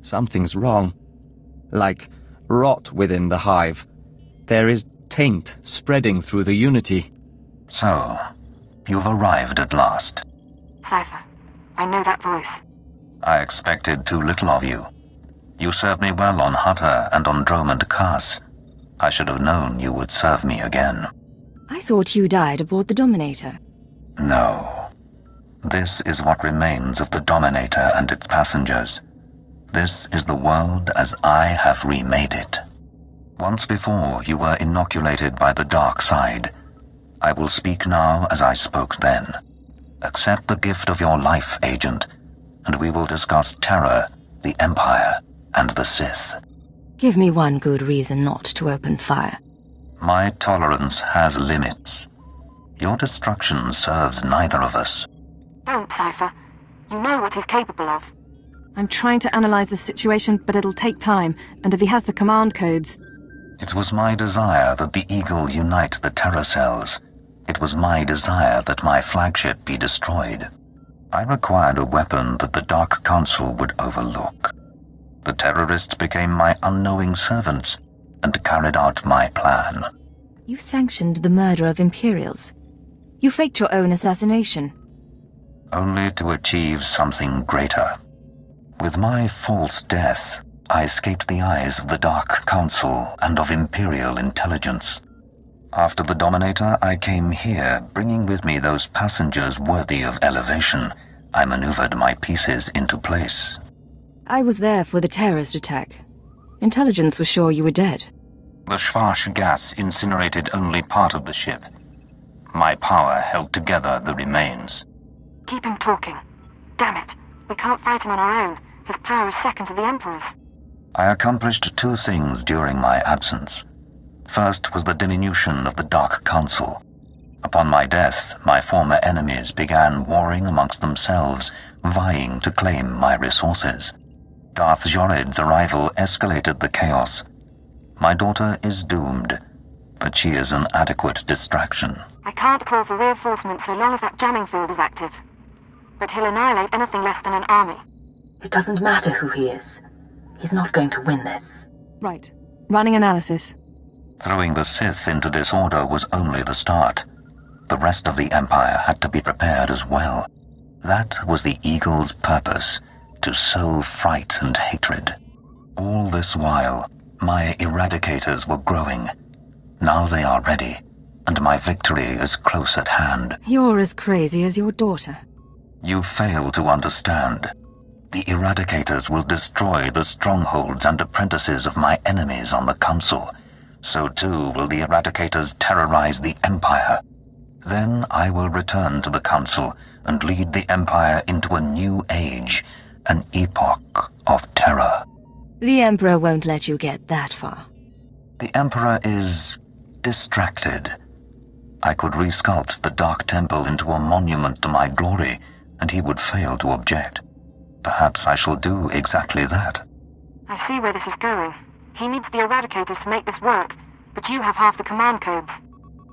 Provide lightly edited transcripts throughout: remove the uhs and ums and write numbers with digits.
Something's wrong. Like rot within the hive. There is taint spreading through the Unity. So, you've arrived at last. Cypher, I know that voice. I expected too little of you. You served me well on Hutter and on Dromund Kaas. I should have known you would serve me again. I thought you died aboard the Dominator. No. This is what remains of the Dominator and its passengers. This is the world as I have remade it. Once before, you were inoculated by the dark side. I will speak now as I spoke then. Accept the gift of your life, Agent, and we will discuss terror, the Empire, and the Sith. Give me one good reason not to open fire. My tolerance has limits. Your destruction serves neither of us. Don't, Cypher. You know what he's capable of. I'm trying to analyze the situation, but it'll take time, and if he has the command codes... It was my desire that the Eagle unite the terror cells. It was my desire that my flagship be destroyed. I required a weapon that the Dark Council would overlook. The terrorists became my unknowing servants and carried out my plan. You sanctioned the murder of Imperials. You faked your own assassination. Only to achieve something greater. With my false death, I escaped the eyes of the Dark Council and of Imperial intelligence. After the Dominator, I came here, bringing with me those passengers worthy of elevation. I maneuvered my pieces into place. I was there for the terrorist attack. Intelligence was sure you were dead. The Schwarz gas incinerated only part of the ship. My power held together the remains. Keep him talking. Damn it. We can't fight him on our own. His power is second to the Emperor's. I accomplished two things during my absence. First was the diminution of the Dark Council. Upon my death, my former enemies began warring amongst themselves, vying to claim my resources. Darth Jadus's arrival escalated the chaos. My daughter is doomed, but she is an adequate distraction. I can't call for reinforcements so long as that jamming field is active. But he'll annihilate anything less than an army. It doesn't matter who he is. He's not going to win this. Right. Running analysis. Throwing the Sith into disorder was only the start. The rest of the Empire had to be prepared as well. That was the Eagle's purpose, to sow fright and hatred. All this while, my eradicators were growing. Now they are ready, and my victory is close at hand. You're as crazy as your daughter. You fail to understand. The eradicators will destroy the strongholds and apprentices of my enemies on the Council. So too will the eradicators terrorize the Empire. Then I will return to the Council and lead the Empire into a new age, an epoch of terror. The Emperor won't let you get that far. The Emperor is distracted. I could resculpt the Dark Temple into a monument to my glory, and he would fail to object. Perhaps I shall do exactly that. I see where this is going. He needs the eradicators to make this work, but you have half the command codes.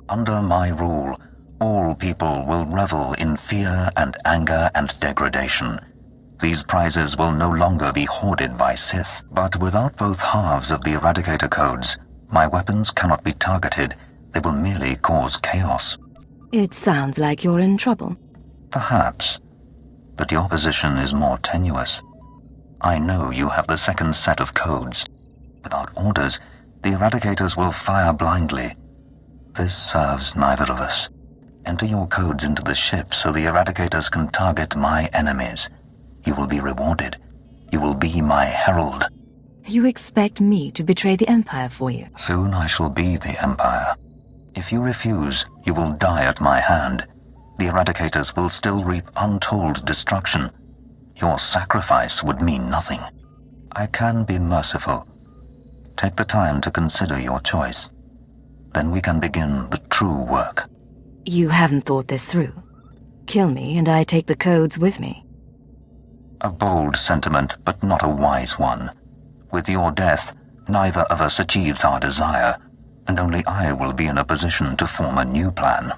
Under my rule, all people will revel in fear and anger and degradation. These prizes will no longer be hoarded by Sith, but without both halves of the Eradicator codes, my weapons cannot be targeted. They will merely cause chaos. It sounds like you're in trouble. Perhaps, but your position is more tenuous. I know you have the second set of codes. Without orders, the Eradicators will fire blindly. This serves neither of us. Enter your codes into the ship so the Eradicators can target my enemies. You will be rewarded. You will be my herald. You expect me to betray the Empire for you? Soon I shall be the Empire. If you refuse, you will die at my hand. The Eradicators will still reap untold destruction. Your sacrifice would mean nothing. I can be merciful. Take the time to consider your choice. Then we can begin the true work. You haven't thought this through. Kill me and I take the codes with me. A bold sentiment, but not a wise one. With your death, neither of us achieves our desire, and only I will be in a position to form a new plan.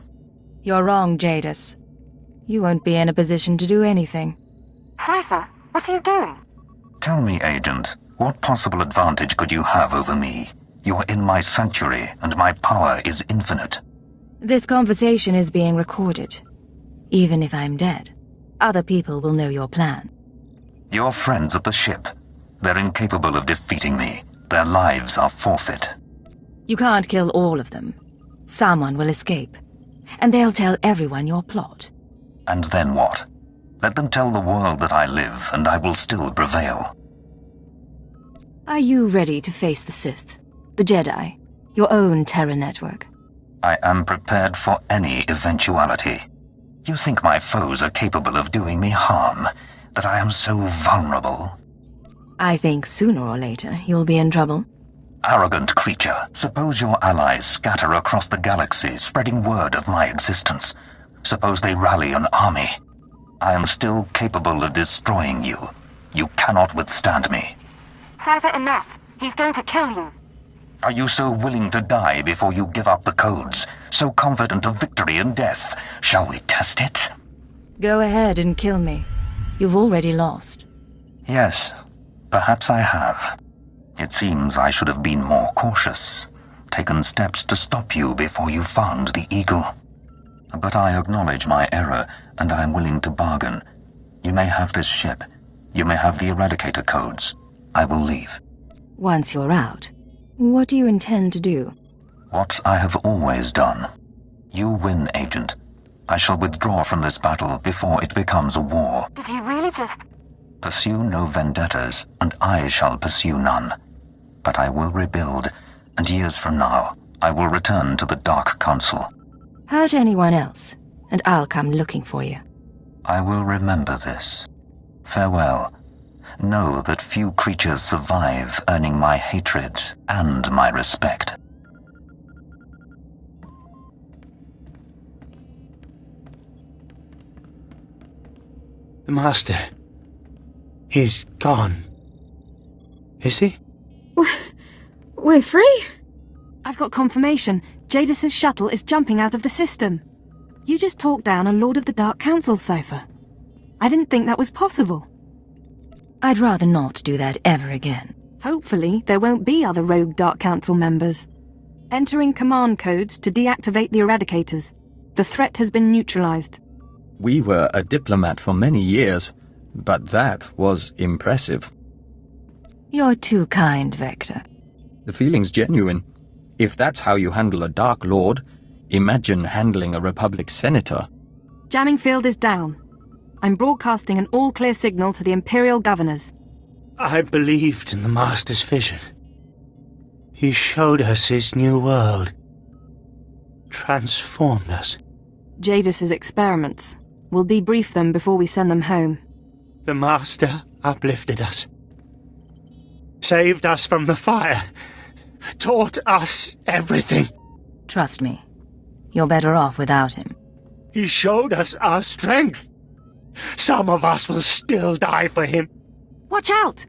You're wrong, Jadus. You won't be in a position to do anything. Cypher, what are you doing? Tell me, Agent, what possible advantage could you have over me? You're in my sanctuary, and my power is infinite. This conversation is being recorded. Even if I'm dead, other people will know your plan. Your friends at the ship. They're incapable of defeating me. Their lives are forfeit. You can't kill all of them. Someone will escape, and they'll tell everyone your plot. And then what? Let them tell the world that I live, and I will still prevail. Are you ready to face the Sith, the Jedi, your own terror network? I am prepared for any eventuality. You think my foes are capable of doing me harm, that I am so vulnerable? I think sooner or later you'll be in trouble. Arrogant creature, suppose your allies scatter across the galaxy, spreading word of my existence. Suppose they rally an army. I am still capable of destroying you. You cannot withstand me. Cypher, enough. He's going to kill you. Are you so willing to die before you give up the codes? So confident of victory and death? Shall we test it? Go ahead and kill me. You've already lost. Yes, perhaps I have. It seems I should have been more cautious, taken steps to stop you before you found the eagle. But I acknowledge my error, and I am willing to bargain. You may have this ship. You may have the Eradicator codes. I will leave. Once you're out, what do you intend to do? What I have always done. You win, Agent. I shall withdraw from this battle before it becomes a war. Did he really just... Pursue no vendettas, and I shall pursue none. But I will rebuild, and years from now, I will return to the Dark Council. Hurt anyone else, and I'll come looking for you. I will remember this. Farewell. Know that few creatures survive earning my hatred and my respect. The Master... he's gone. Is he? We're free? I've got confirmation. Jadus's shuttle is jumping out of the system. You just talked down a Lord of the Dark Council cipher. I didn't think that was possible. I'd rather not do that ever again. Hopefully, there won't be other rogue Dark Council members. Entering command codes to deactivate the Eradicators. The threat has been neutralized. We were a diplomat for many years, but that was impressive. You're too kind, Vector. The feeling's genuine. If that's how you handle a Dark Lord, imagine handling a Republic senator. Jamming field is down. I'm broadcasting an all-clear signal to the Imperial governors. I believed in the Master's vision. He showed us his new world. Transformed us. Jadus's experiments. We'll debrief them before we send them home. The Master uplifted us. Saved us from the fire. Taught us everything. Trust me, you're better off without him. He showed us our strength. Some of us will still die for him. Watch out!